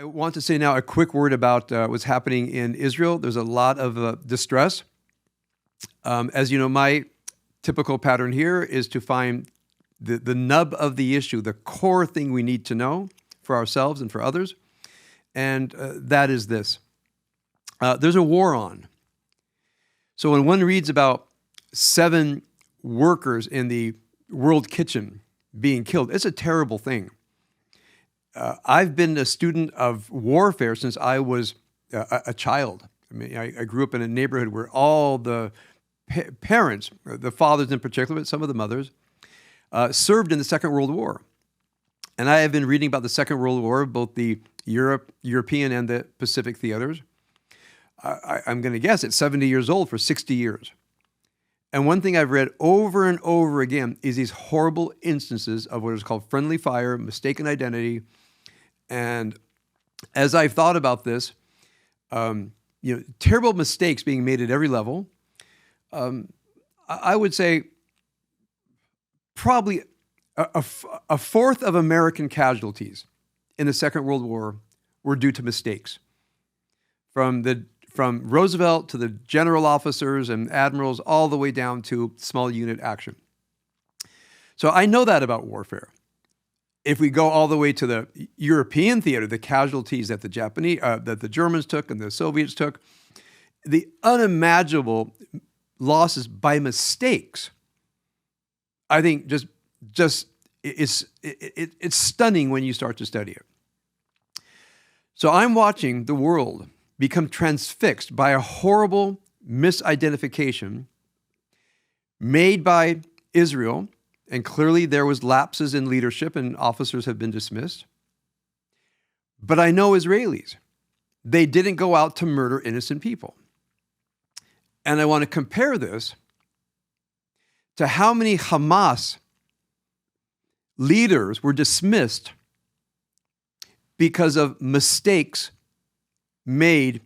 I want to say now a quick word about what's happening in Israel. There's a lot of distress. As you know, my typical pattern here is to find the nub of the issue, the core thing we need to know for ourselves and for others, and that is this. There's a war on. So when one reads about 7 workers in the world kitchen being killed, it's a terrible thing. I've been a student of warfare since I was a child. I mean, I grew up in a neighborhood where all the parents, the fathers in particular, but some of the mothers, served in the Second World War. And I have been reading about the Second World War, both the European and the Pacific theaters. I'm going to guess it's 70 years old for 60 years. And one thing I've read over and over again is these horrible instances of what is called friendly fire, mistaken identity. And as I've thought about this, terrible mistakes being made at every level. I would say probably a fourth of American casualties in the Second World War were due to mistakes. From Roosevelt to the general officers and admirals, all the way down to small unit action. So I know that about warfare. If we go all the way to the European theater, the casualties that the Germans took and the Soviets took, the unimaginable losses by mistakes, I think just it's stunning when you start to study it. So I'm watching the world become transfixed by a horrible misidentification made by Israel, and clearly there was lapses in leadership and officers have been dismissed. But I know Israelis. They didn't go out to murder innocent people. And I want to compare this to how many Hamas leaders were dismissed because of mistakes made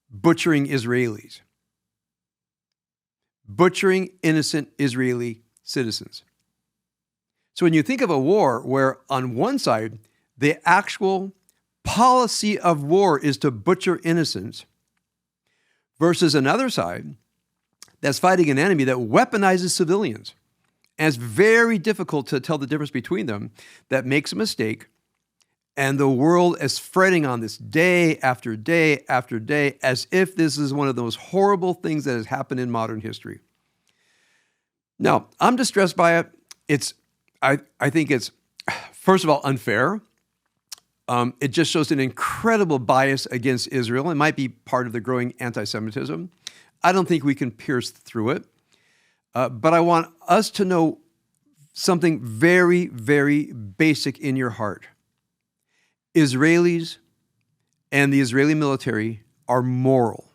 butchering Israelis, butchering innocent Israeli citizens. So when you think of a war where on one side, the actual policy of war is to butcher innocents, versus another side that's fighting an enemy that weaponizes civilians, and it's very difficult to tell the difference between them, that makes a mistake. And the world is fretting on this day after day after day as if this is one of those horrible things that has happened in modern history. Now, I'm distressed by it. I think it's, first of all, unfair. It just shows an incredible bias against Israel. It might be part of the growing anti-Semitism. I don't think we can pierce through it. But I want us to know something very, very basic in your heart. Israelis and the Israeli military are moral.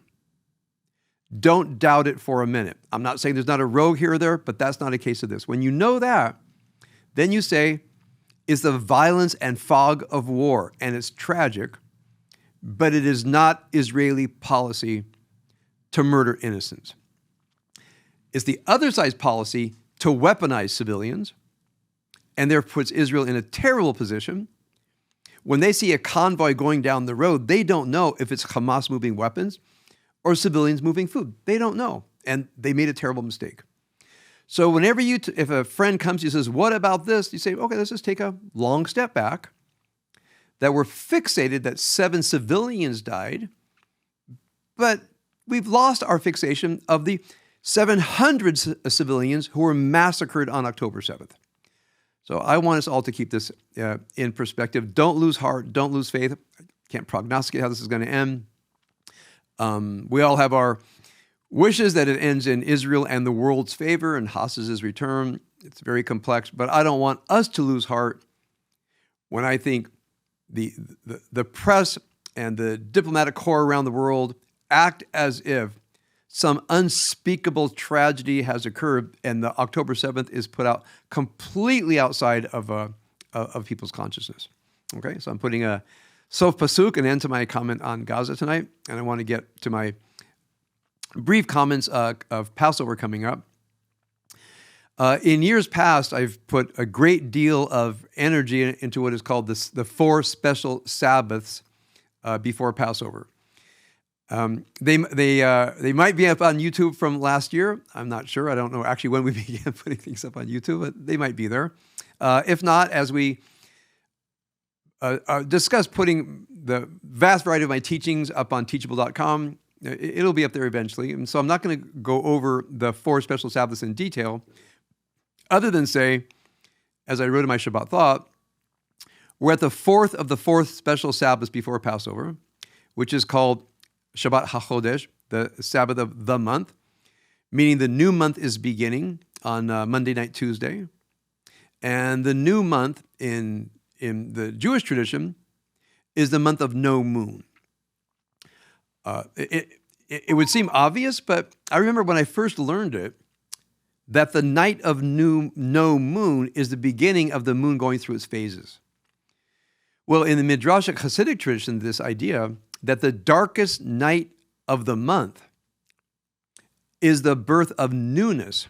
Don't doubt it for a minute. I'm not saying there's not a rogue here or there, but that's not a case of this. When you know that, then you say, it's the violence and fog of war, and it's tragic, but it is not Israeli policy to murder innocents. It's the other side's policy to weaponize civilians, and therefore puts Israel in a terrible position. When they see a convoy going down the road, they don't know if it's Hamas moving weapons or civilians moving food. They don't know, and they made a terrible mistake. So whenever if a friend comes to you and says, what about this? You say, okay, let's just take a long step back. That we're fixated that 7 civilians died, but we've lost our fixation of the 700 civilians who were massacred on October 7th. So I want us all to keep this in perspective. Don't lose heart. Don't lose faith. I can't prognosticate how this is going to end. We all have our wishes that it ends in Israel and the world's favor and Haas's return. It's very complex, but I don't want us to lose heart when I think the press and the diplomatic corps around the world act as if some unspeakable tragedy has occurred and the October 7th is put out completely outside of people's consciousness. Okay, so I'm putting a sof pasuk, an end to my comment on Gaza tonight, and I want to get to my brief comments of Passover coming up. In years past, I've put a great deal of energy into what is called the 4 special Sabbaths before Passover. They might be up on YouTube from last year. I'm not sure. I don't know actually when we began putting things up on YouTube, but they might be there. If not, as we discuss putting the vast variety of my teachings up on teachable.com, it'll be up there eventually. And so I'm not going to go over the 4 special Sabbaths in detail, other than say, as I wrote in my Shabbat thought, we're at the 4th of the 4th special Sabbath before Passover, which is called Shabbat HaChodesh, the Sabbath of the month, meaning the new month is beginning on Monday night, Tuesday. And the new month in the Jewish tradition is the month of no moon. It would seem obvious, but I remember when I first learned it, that the night of no moon is the beginning of the moon going through its phases. Well, in the Midrashic Hasidic tradition, this idea that the darkest night of the month is the birth of newness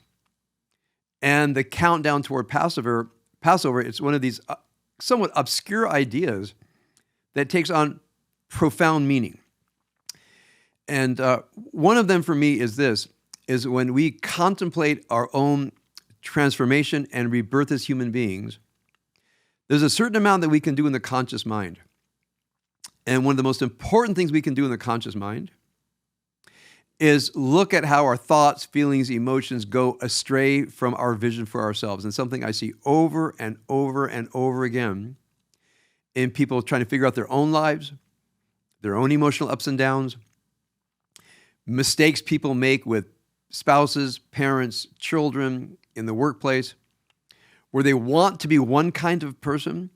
and the countdown toward Passover, it's one of these somewhat obscure ideas that takes on profound meaning. And one of them for me is this, is when we contemplate our own transformation and rebirth as human beings, there's a certain amount that we can do in the conscious mind. And one of the most important things we can do in the conscious mind is look at how our thoughts, feelings, emotions go astray from our vision for ourselves. And something I see over and over and over again in people trying to figure out their own lives, their own emotional ups and downs, mistakes people make with spouses, parents, children, in the workplace, where they want to be one kind of person,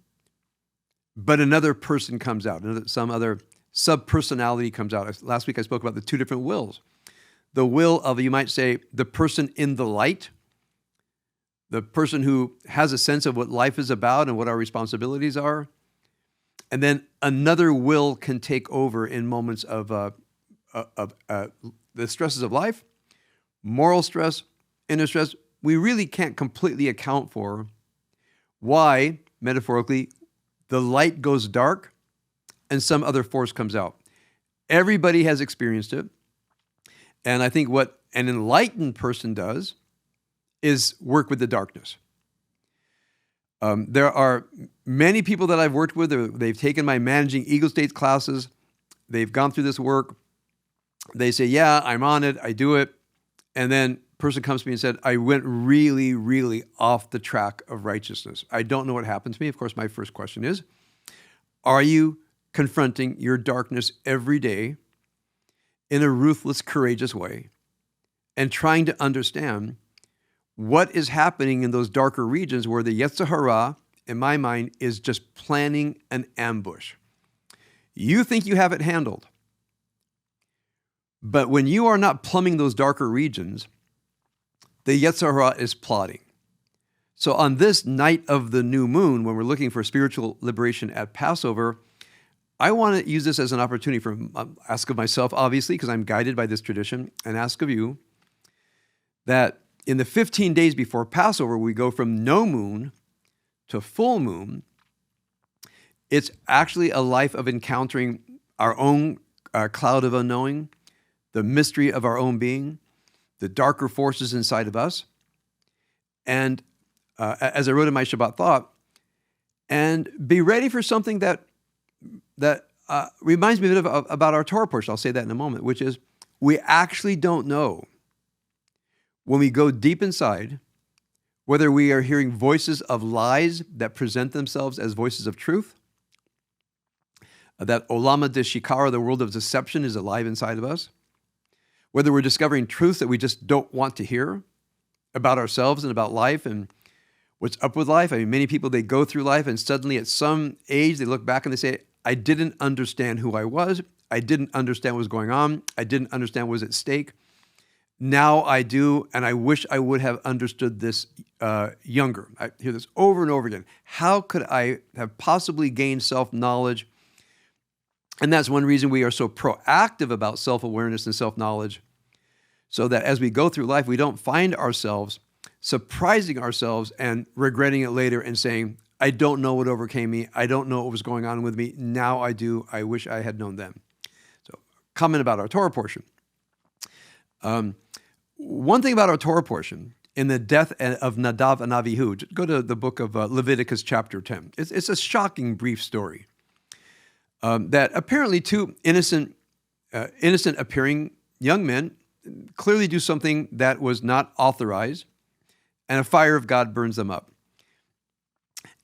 but another person comes out, some other sub-personality comes out. Last week I spoke about the 2 different wills. The will of, you might say, the person in the light, the person who has a sense of what life is about and what our responsibilities are. And then another will can take over in moments of the stresses of life, moral stress, inner stress. We really can't completely account for why, metaphorically, the light goes dark and some other force comes out. Everybody has experienced it. And I think what an enlightened person does is work with the darkness. There are many people that I've worked with, they've taken my Managing Ego States classes, they've gone through this work, they say, yeah, I'm on it, I do it, and then person comes to me and said, I went really, really off the track of righteousness. I don't know what happened to me. Of course, my first question is, are you confronting your darkness every day in a ruthless, courageous way and trying to understand what is happening in those darker regions where the Yetzer Hara, in my mind, is just planning an ambush? You think you have it handled. But when you are not plumbing those darker regions, the Yetzer Hara is plotting. So on this night of the new moon, when we're looking for spiritual liberation at Passover, I want to use this as an opportunity for ask of myself, obviously, because I'm guided by this tradition, and ask of you that in the 15 days before Passover, we go from no moon to full moon. It's actually a life of encountering our own cloud of unknowing, the mystery of our own being, the darker forces inside of us. And as I wrote in my Shabbat thought, and be ready for something that reminds me a bit about our Torah portion. I'll say that in a moment, which is we actually don't know when we go deep inside whether we are hearing voices of lies that present themselves as voices of truth, that Olama de Shikara, the world of deception, is alive inside of us, whether we're discovering truths that we just don't want to hear about ourselves and about life and what's up with life. I mean, many people, they go through life and suddenly at some age, they look back and they say, I didn't understand who I was. I didn't understand what was going on. I didn't understand what was at stake. Now I do, and I wish I would have understood this younger. I hear this over and over again. How could I have possibly gained self-knowledge? And that's one reason we are so proactive about self-awareness and self-knowledge, so that as we go through life, we don't find ourselves surprising ourselves and regretting it later and saying, I don't know what overcame me. I don't know what was going on with me. Now I do. I wish I had known then. So, comment about our Torah portion. One thing about our Torah portion, in the death of Nadav and Avihu, go to the book of Leviticus chapter 10. It's a shocking, brief story that apparently two innocent appearing young men clearly do something that was not authorized, and a fire of God burns them up.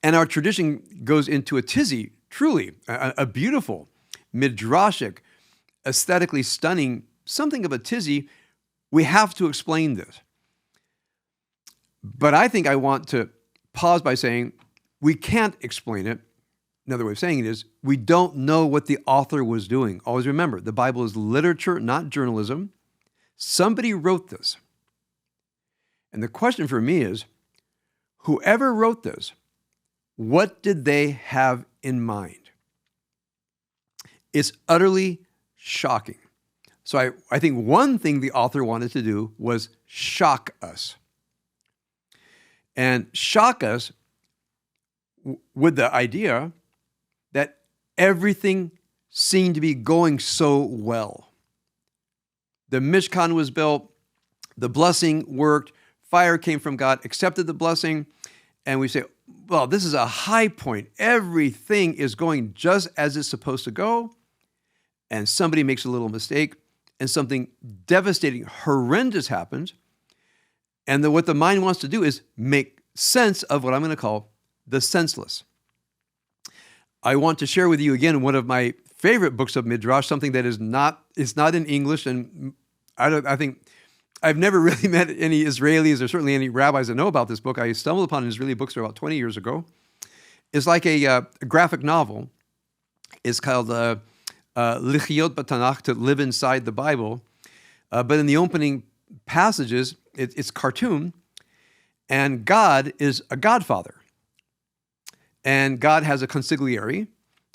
And our tradition goes into a tizzy, truly, a beautiful, midrashic, aesthetically stunning, something of a tizzy. We have to explain this. But I think I want to pause by saying we can't explain it. Another way of saying it is we don't know what the author was doing. Always remember, the Bible is literature, not journalism. Somebody wrote this. And the question for me is, whoever wrote this, what did they have in mind? It's utterly shocking. So I think one thing the author wanted to do was shock us. And shock us with the idea that everything seemed to be going so well. The Mishkan was built, the blessing worked, fire came from God, accepted the blessing, and we say, well, this is a high point. Everything is going just as it's supposed to go, and somebody makes a little mistake, and something devastating, horrendous happens, and what the mind wants to do is make sense of what I'm going to call the senseless. I want to share with you again one of my favorite books of Midrash, something that is not in English, and I think I've never really met any Israelis or certainly any rabbis that know about this book. I stumbled upon an Israeli bookstore about 20 years ago. It's like a graphic novel. It's called Lichyot B'Tanakh, to live inside the Bible. But in the opening passages, it's cartoon, and God is a godfather. And God has a consigliere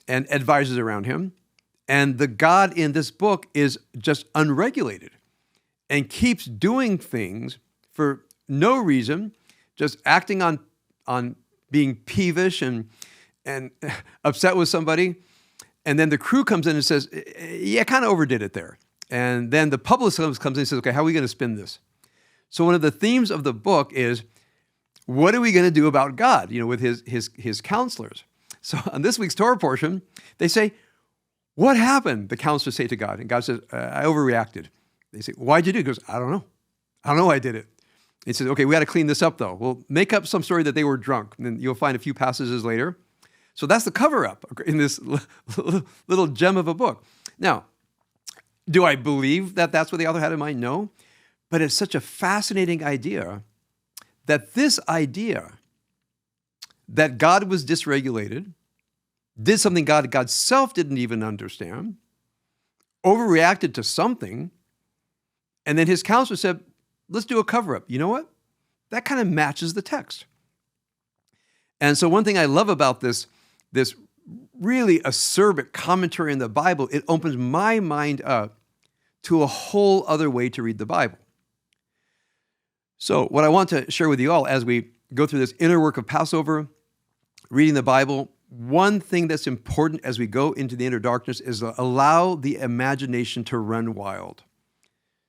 and advisors around him. And the God in this book is just unregulated and keeps doing things for no reason, just acting on being peevish and upset with somebody. And then the crew comes in and says, yeah, kind of overdid it there. And then the publicist comes in and says, okay, how are we going to spin this? So one of the themes of the book is, what are we going to do about God, with his counselors? So on this week's Torah portion, they say, what happened? The counselors say to God. And God says, I overreacted. They say, why'd you do it? He goes, I don't know. I don't know why I did it. He says, okay, we got to clean this up, though. We'll make up some story that they were drunk. And then you'll find a few passages later. So that's the cover-up in this little gem of a book. Now, do I believe that that's what the author had in mind? No. But it's such a fascinating idea that this idea that God was dysregulated, did something God's self didn't even understand, overreacted to something, and then his counselor said, let's do a cover-up. You know what? That kind of matches the text. And so one thing I love about this really acerbic commentary in the Bible, it opens my mind up to a whole other way to read the Bible. So what I want to share with you all as we go through this inner work of Passover, reading the Bible, one thing that's important as we go into the inner darkness is allow the imagination to run wild.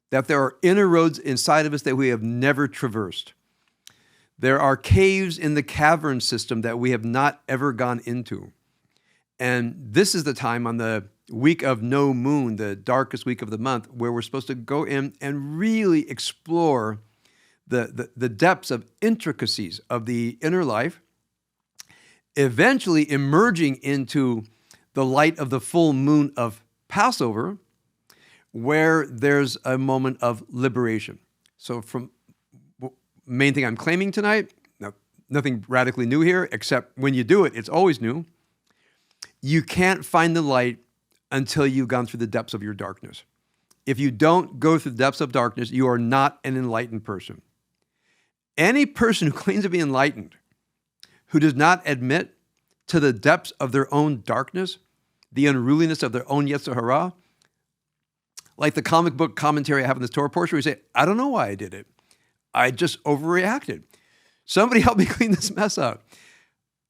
That there are inner roads inside of us that we have never traversed. There are caves in the cavern system that we have not ever gone into. And this is the time on the week of no moon, the darkest week of the month, where we're supposed to go in and really explore the depths of intricacies of the inner life, eventually emerging into the light of the full moon of Passover, where there's a moment of liberation. So from main thing I'm claiming tonight, nothing radically new here, except when you do it, it's always new. You can't find the light until you've gone through the depths of your darkness. If you don't go through the depths of darkness, you are not an enlightened person. Any person who claims to be enlightened, who does not admit to the depths of their own darkness, the unruliness of their own Yetzer Hara, like the comic book commentary I have in this Torah portion, where you say, I don't know why I did it. I just overreacted. Somebody help me clean this mess up.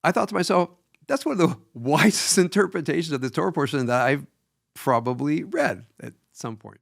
I thought to myself, that's one of the wisest interpretations of the Torah portion that I've probably read at some point.